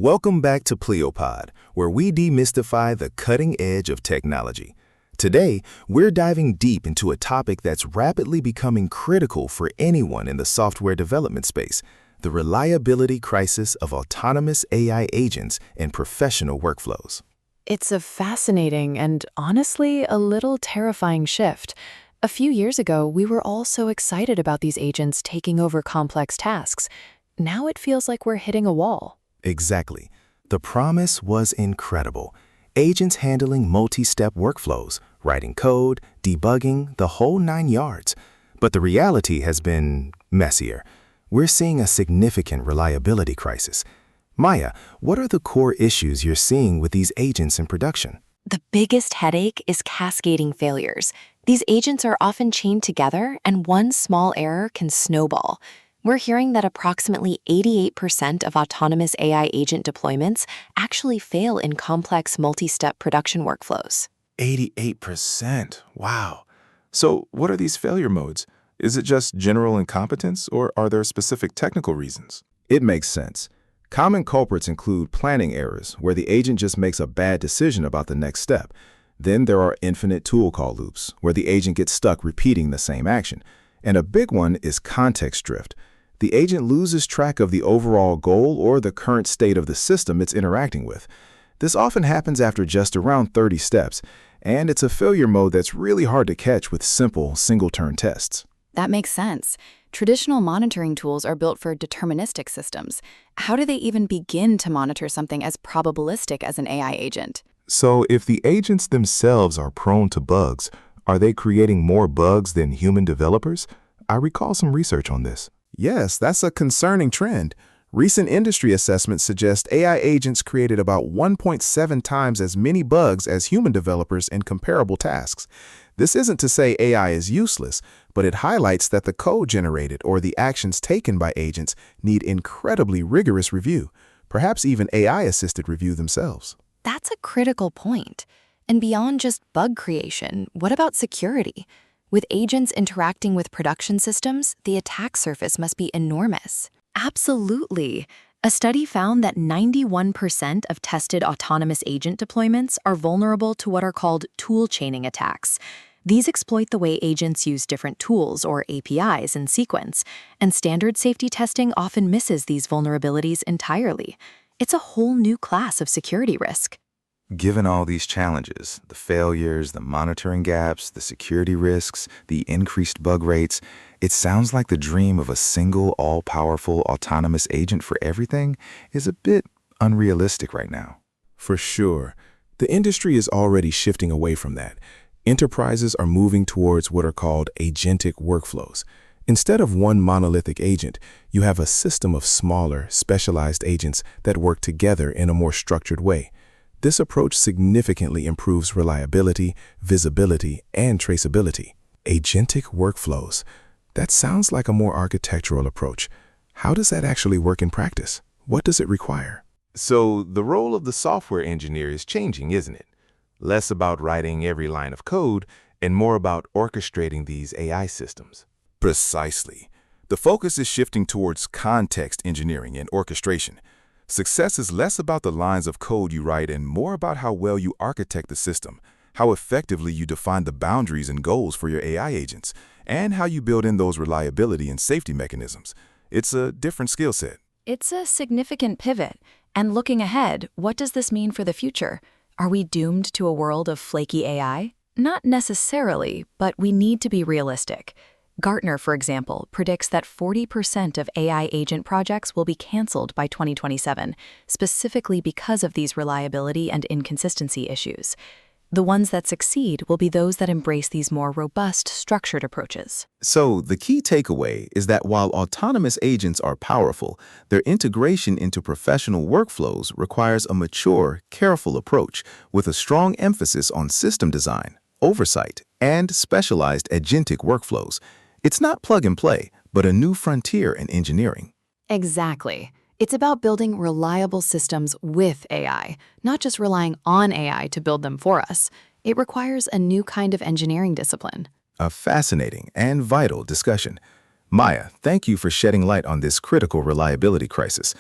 Welcome back to Pleopod, where we demystify the cutting edge of technology. Today, we're diving deep into a topic that's rapidly becoming critical for anyone in the software development space, the reliability crisis of autonomous AI agents in professional workflows. It's a fascinating and honestly a little terrifying shift. A few years ago, we were all so excited about these agents taking over complex tasks. Now it feels like we're hitting a wall. Exactly. The promise was incredible. Agents handling multi-step workflows, writing code, debugging, the whole 9 yards. But the reality has been messier. We're seeing a significant reliability crisis. Maya, what are the core issues you're seeing with these agents in production? The biggest headache is cascading failures. These agents are often chained together, and one small error can snowball. We're hearing that approximately 88% of autonomous AI agent deployments actually fail in complex multi-step production workflows. 88%. Wow. So what are these failure modes? Is it just general incompetence, or are there specific technical reasons? It makes sense. Common culprits include planning errors, where the agent just makes a bad decision about the next step. Then there are infinite tool call loops, where the agent gets stuck repeating the same action. And a big one is context drift. The agent loses track of the overall goal or the current state of the system it's interacting with. This often happens after just around 30 steps, and it's a failure mode that's really hard to catch with simple single-turn tests. That makes sense. Traditional monitoring tools are built for deterministic systems. How do they even begin to monitor something as probabilistic as an AI agent? So if the agents themselves are prone to bugs, are they creating more bugs than human developers? I recall some research on this. Yes, that's a concerning trend. Recent industry assessments suggest AI agents created about 1.7 times as many bugs as human developers in comparable tasks. This isn't to say AI is useless, but it highlights that the code generated or the actions taken by agents need incredibly rigorous review, perhaps even AI-assisted review themselves. That's a critical point. And beyond just bug creation, what about security? With agents interacting with production systems, the attack surface must be enormous. Absolutely. A study found that 91% of tested autonomous agent deployments are vulnerable to what are called tool chaining attacks. These exploit the way agents use different tools or APIs in sequence, and standard safety testing often misses these vulnerabilities entirely. It's a whole new class of security risk. Given all these challenges, the failures, the monitoring gaps, the security risks, the increased bug rates, it sounds like the dream of a single, all-powerful, autonomous agent for everything is a bit unrealistic right now. For sure. The industry is already shifting away from that. Enterprises are moving towards what are called agentic workflows. Instead of one monolithic agent, you have a system of smaller, specialized agents that work together in a more structured way. This approach significantly improves reliability, visibility, and traceability. Agentic workflows. That sounds like a more architectural approach. How does that actually work in practice? What does it require? So the role of the software engineer is changing, isn't it? Less about writing every line of code and more about orchestrating these AI systems. Precisely. The focus is shifting towards context engineering and orchestration. Success is less about the lines of code you write and more about how well you architect the system, how effectively you define the boundaries and goals for your AI agents, and how you build in those reliability and safety mechanisms. It's a different skill set. It's a significant pivot. And looking ahead, what does this mean for the future? Are we doomed to a world of flaky AI? Not necessarily, but we need to be realistic. Gartner, for example, predicts that 40% of AI agent projects will be canceled by 2027, specifically because of these reliability and inconsistency issues. The ones that succeed will be those that embrace these more robust, structured approaches. So the key takeaway is that while autonomous agents are powerful, their integration into professional workflows requires a mature, careful approach with a strong emphasis on system design, oversight, and specialized agentic workflows. It's not plug and play, but a new frontier in engineering. Exactly. It's about building reliable systems with AI, not just relying on AI to build them for us. It requires a new kind of engineering discipline. A fascinating and vital discussion. Maya, thank you for shedding light on this critical reliability crisis.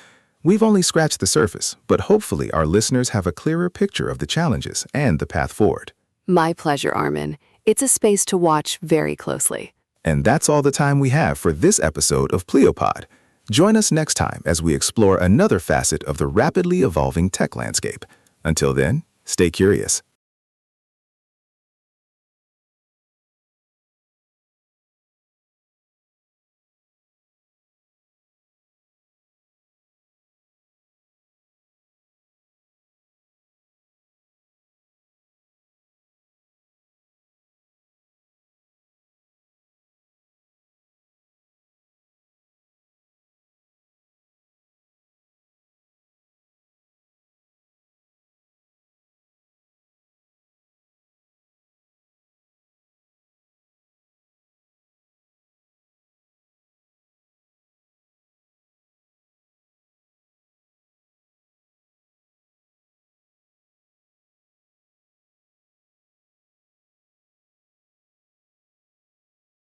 We've only scratched the surface, but hopefully our listeners have a clearer picture of the challenges and the path forward. My pleasure, Arman. It's a space to watch very closely. And that's all the time we have for this episode of Pleopod. Join us next time as we explore another facet of the rapidly evolving tech landscape. Until then, stay curious.